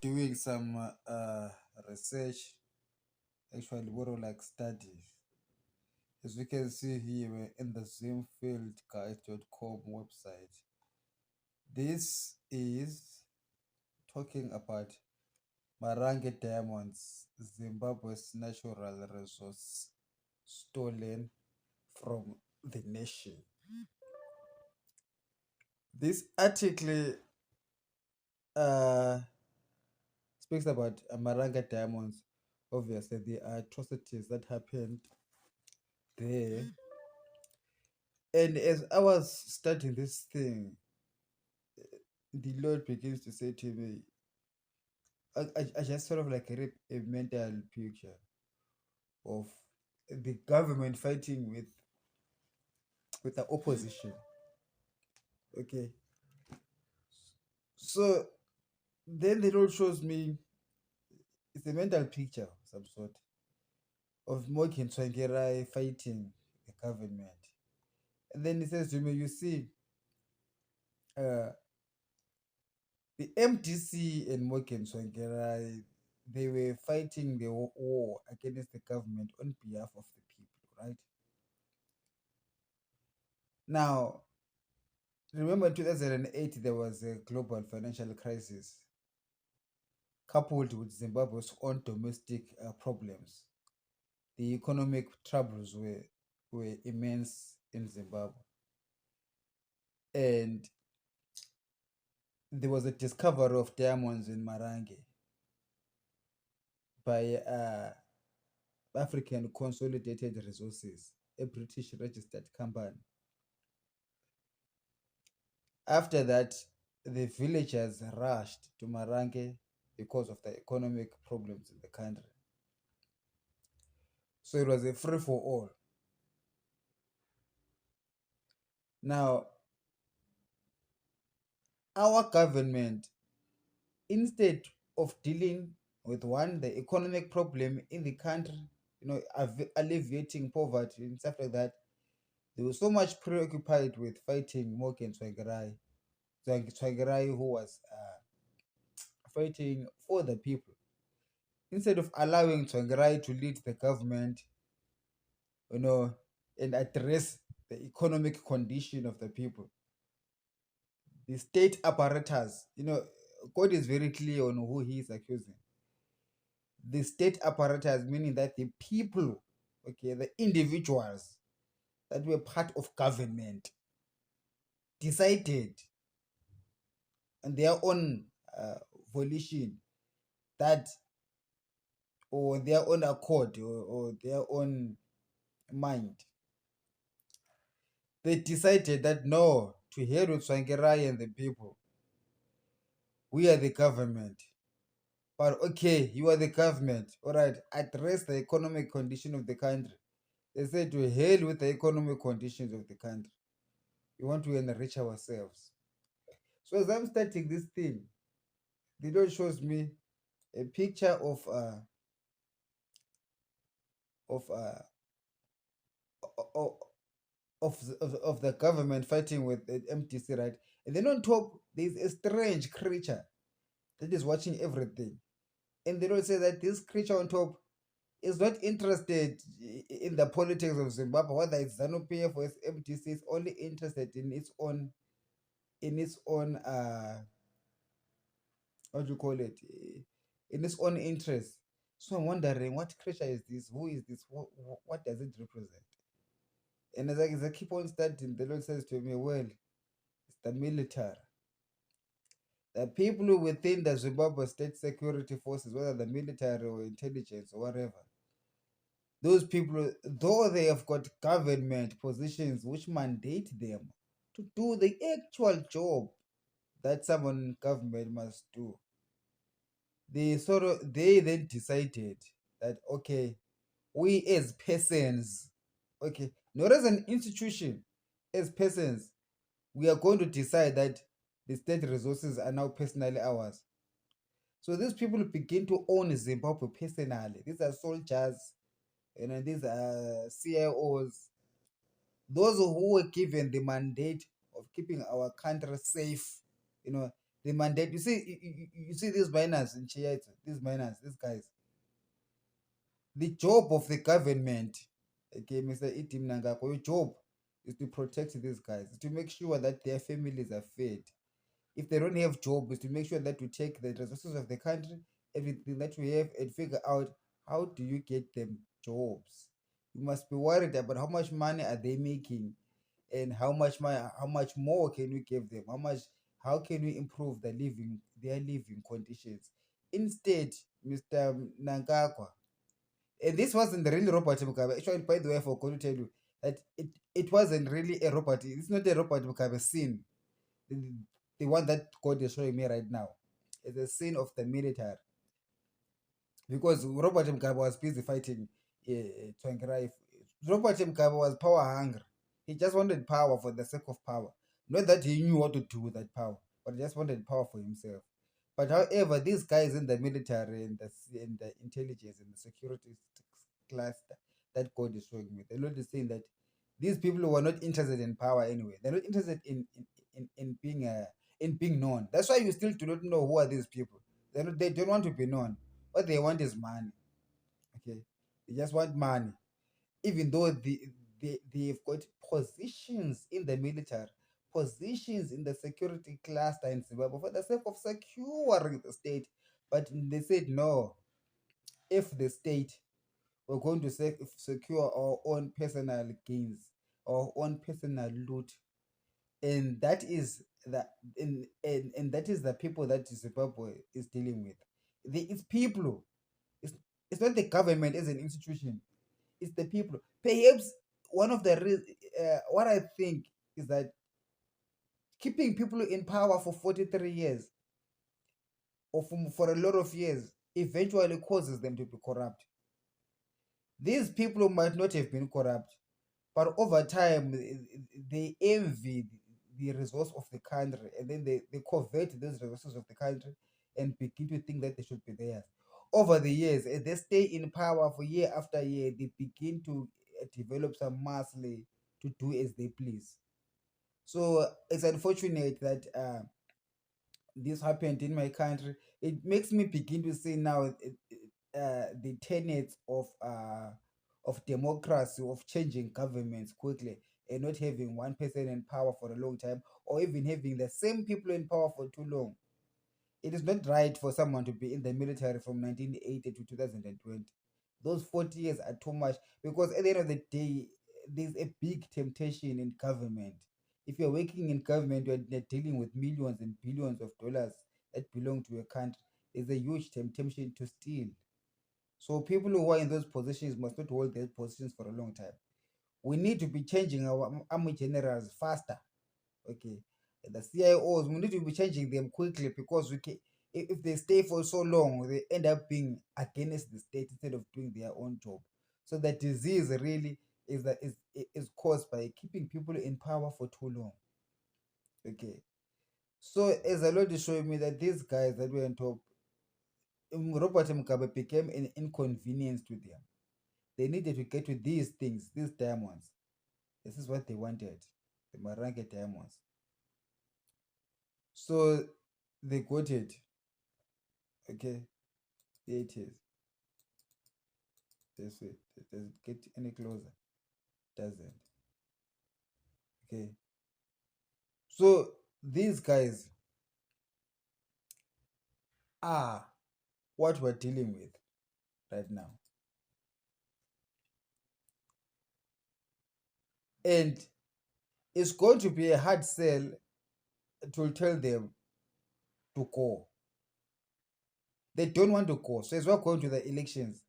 doing some research, actually more like studies. As we can see here, we're in the zimfieldguide.com website. This is talking about Marange diamonds, Zimbabwe's natural resource stolen from the nation. This article uh, speaks about Maranga diamonds. Obviously, the atrocities that happened there. And as I was studying this thing, the Lord begins to say to me, I just sort of like read a mental picture of the government fighting with the opposition. Okay, so then the Lord shows me it's a mental picture of some sort of Moki and Twangerai fighting the government. And then he says to me, you see, uh, the MDC and Moki and Twangerai, they were fighting the war against the government on behalf of the people, right? Now, remember in 2008, there was a global financial crisis coupled with Zimbabwe's own domestic problems. The economic troubles were immense in Zimbabwe. And there was a discovery of diamonds in Marange by African Consolidated Resources, a British registered company. After that, the villagers rushed to Marange because of the economic problems in the country. So it was a free for all. Now, our government, instead of dealing with one, the economic problem in the country, alleviating poverty and stuff like that, they were so much preoccupied with fighting Morgan Tsvangirai, who was fighting for the people. Instead of allowing Tsvangirai to lead the government, you know, and address the economic condition of the people, the state apparatus, God is very clear on who he is accusing. The state apparatus, meaning that the people, okay, the individuals that were part of government, decided on their own volition that, or their own accord, or their own mind, they decided that no, to hell with Swangerai and the people. We are the government. But okay, you are the government. All right, address the economic condition of the country. They said to hell with the economic conditions of the country. We want to enrich ourselves. So as I'm starting this thing, the Lord shows me a picture of of of the government fighting with the MTC, right? And then on top, there's a strange creature that is watching everything. And they don't say that this creature on top is not interested in the politics of Zimbabwe, whether it's ZANU-PF or it's MTC. It's only interested in its own what do you call it, in its own interest. So I'm wondering, what creature is this? Who is this? What does it represent? And as I keep on studying, the Lord says to me, well, it's the military. The people within the Zimbabwe state security forces, whether the military or intelligence or whatever, those people, though they have got government positions which mandate them to do the actual job that someone in government must do, they then decided that okay, we as persons, okay, not as an institution, as persons, we are going to decide that the state resources are now personally ours. So these people begin to own Zimbabwe personally. These are soldiers, these are CIOs, those who were given the mandate of keeping our country safe, The mandate. You see, you see these miners in Chiat, these miners, these guys. The job of the government, okay, Mr. Itim Nangako, your job is to protect these guys, to make sure that their families are fed. If they don't have job, is to make sure that we take the resources of the country, everything that we have, and figure out how do you get them jobs. You must be worried about how much money are they making, and how much more can we give them, how can we improve their living conditions. Instead, Mr. Nangakwa, and this wasn't really Robert Mugabe. Actually, by the way, I forgot to tell you that it wasn't really a Robert. It's not a Robert Mugabe scene. The, the one that God is showing me right now is a scene of the military, because Robert Mugabe was busy fighting Tsvangirai. Robert Mugabe was power hungry. He just wanted power for the sake of power. Not that he knew what to do with that power, but he just wanted power for himself. But however, these guys in the military and the intelligence and the security cluster that God is showing me, the Lord is saying that these people were not interested in power anyway. They're not interested in being known. That's why you still do not know who are these people. They don't want to be known. What they want is money. Okay, they just want money. Even though they've got positions in the military, positions in the security cluster in Zimbabwe for the sake of securing the state, but they said no. If the state were going to secure our own personal gains, our own personal loot, and that is and that is the people that Zimbabwe is dealing with. It's people. It's, it's not the government as an institution. It's the people. Perhaps one of the what I think is that keeping people in power for 43 years or for a lot of years eventually causes them to be corrupt. These people might not have been corrupt, but over time they envy the resource of the country, and then they covet those resources of the country and begin to think that they should be theirs. Over the years, as they stay in power for year after year, they begin to develop some muscle to do as they please. So it's unfortunate that this happened in my country. It makes me begin to see now the tenets of democracy, of changing governments quickly, and not having one person in power for a long time, or even having the same people in power for too long. It is not right for someone to be in the military from 1980 to 2020. Those 40 years are too much, because at the end of the day, there's a big temptation in government. If you're working in government, you're dealing with millions and billions of dollars that belong to a country. There's a huge temptation to steal. So people who are in those positions must not hold their positions for a long time. We need to be changing our army generals faster. Okay, the CIOs, we need to be changing them quickly, because we can, if they stay for so long, they end up being against the state instead of doing their own job. So the disease really is caused by keeping people in power for too long. Okay, so as the Lord is showing me that these guys that were on top, Robert Mugabe became an inconvenience to them. They needed to get to these things, these diamonds. This is what they wanted, the Marange diamonds. So they got it. Okay, here it is. This way. Does it get any closer? Doesn't. Okay. So these guys are what we're dealing with right now. And it's going to be a hard sell to tell them to go. They don't want to go. So as we're going to the elections,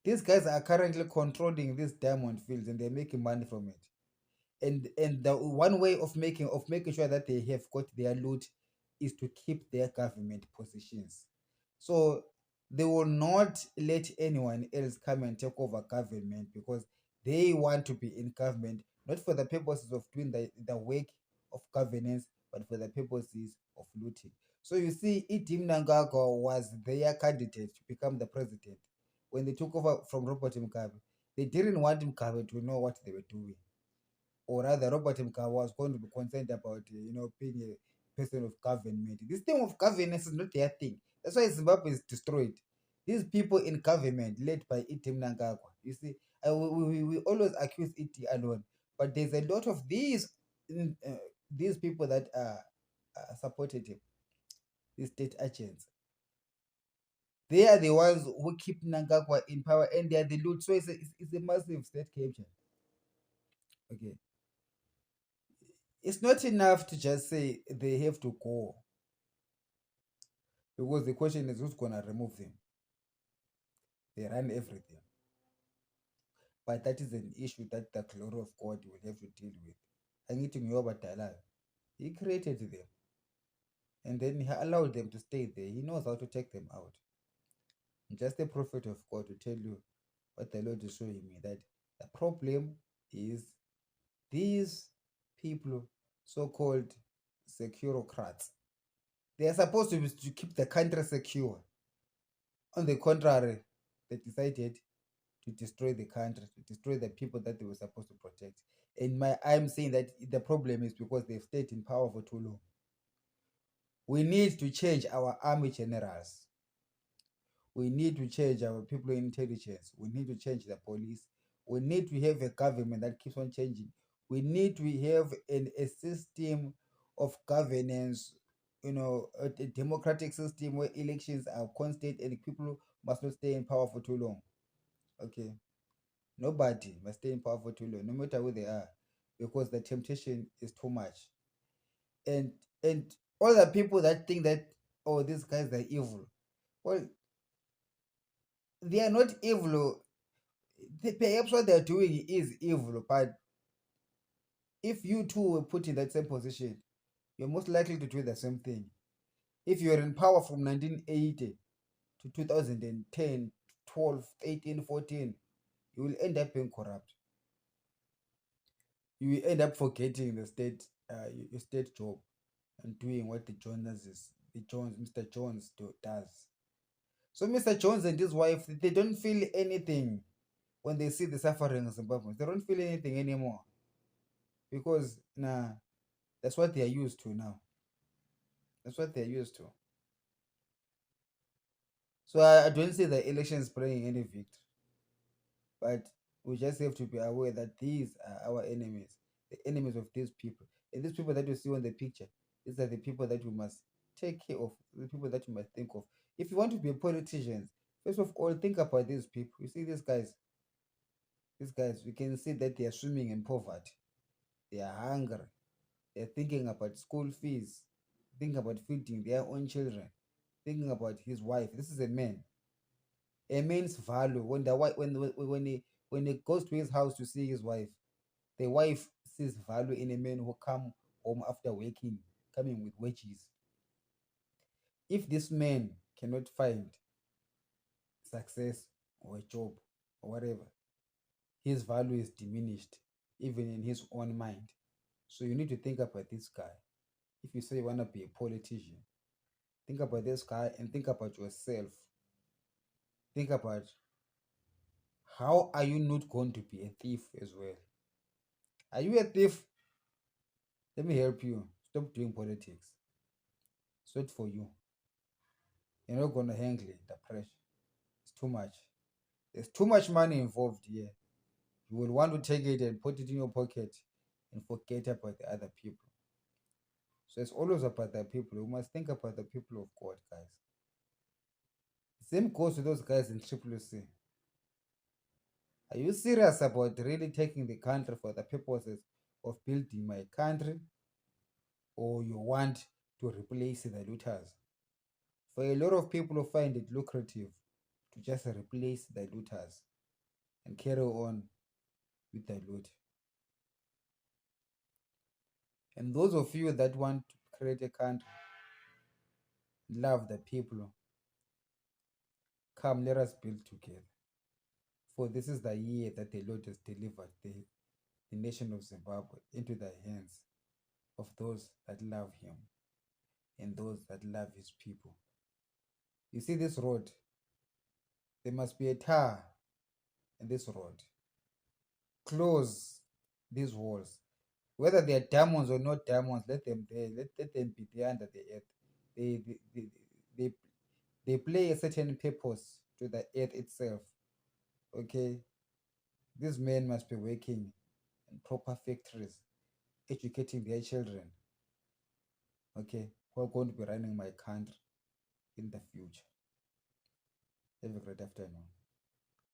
these guys are currently controlling these diamond fields, and they're making money from it. And the one way of making sure that they have got their loot is to keep their government positions. So they will not let anyone else come and take over government, because they want to be in government, not for the purposes of doing the work of governance, but for the purposes of looting. So you see, Idim Nangagwa was their candidate to become the president. When they took over from Robert Mugabe, they didn't want Mugabe to know what they were doing, or rather Robert Mugabe was going to be concerned about being person of government. This thing of governance is not their thing. That's why Zimbabwe is destroyed. These people in government led by Iti Mnangagwa. You see, we always accuse Iti alone, but there's a lot of these people that supported him, these state agents. They are the ones who keep Mnangagwa in power, and they are the loot. So it's a massive state capture. Okay, it's not enough to just say they have to go, because the question is who's gonna remove them. They run everything, but that is an issue that the glory of God will have to deal with. Anything you about He created them, and then He allowed them to stay there. He knows how to take them out. I'm just a prophet of God to tell you what the Lord is showing me, that the problem is these people, so-called securocrats. They are supposed to keep the country secure. On the contrary, they decided to destroy the country, to destroy the people that they were supposed to protect. And I'm saying that the problem is because they've stayed in power for too long. We need to change our army generals. We need to change our people in intelligence. We need to change the police. We need to have a government that keeps on changing. We need to have a system of governance, a democratic system where elections are constant and people must not stay in power for too long. Okay. Nobody must stay in power for too long, no matter who they are, because the temptation is too much. And all the people that think that, oh, these guys are evil. Well, they are not evil. Perhaps what they're doing is evil, but if you too were put in that same position, you're most likely to do the same thing. If you're in power from 1980 to 2010, 12, 18, 14, you will end up being corrupt. You will end up forgetting the state, your state job, and doing what Mr. Jones does. So Mr. Jones and his wife, they don't feel anything when they see the suffering of Zimbabweans. They don't feel anything anymore, because that's what they are used to now. That's what they're used to. So I don't see the elections bringing any victory, but we just have to be aware that these are our enemies, the enemies of these people. And these people that you see on the picture, these are the people that we must take care of, the people that you must think of. If you want to be politicians, first of all, think about these people. You see these guys, we can see that they are swimming in poverty. They are hungry. They're thinking about school fees, thinking about feeding their own children, thinking about his wife. This is a man. A man's value, when the wife when he goes to his house to see his wife, the wife sees value in a man who come home after working, coming with wages. If this man cannot find success or a job or whatever, his value is diminished, even in his own mind. So you need to think about this guy. If you say you want to be a politician, think about this guy and think about yourself. Think about, how are you not going to be a thief as well? Are you a thief? Let me help you. Stop doing politics. It's not for you. You're not going to handle it, the pressure. It's too much. There's too much money involved here. You will want to take it and put it in your pocket and forget about the other people. So it's always about the people. We must think about the people of God, guys. The same goes to those guys in Triple C. Are you serious about really taking the country for the purposes of building my country? Or you want to replace the looters? For a lot of people who find it lucrative to just replace the looters and carry on with the loot. And those of you that want to create a country, love the people, come, let us build together. For this is the year that the Lord has delivered the nation of Zimbabwe into the hands of those that love Him and those that love His people. You see this road? There must be a tar in this road. Close these walls. Whether they are diamonds or not diamonds, let them there. Let them be there under the earth. They they they play a certain purpose to the earth itself. Okay, these men must be working in proper factories, educating their children. Okay, who are going to be running my country in the future. Have a great afternoon.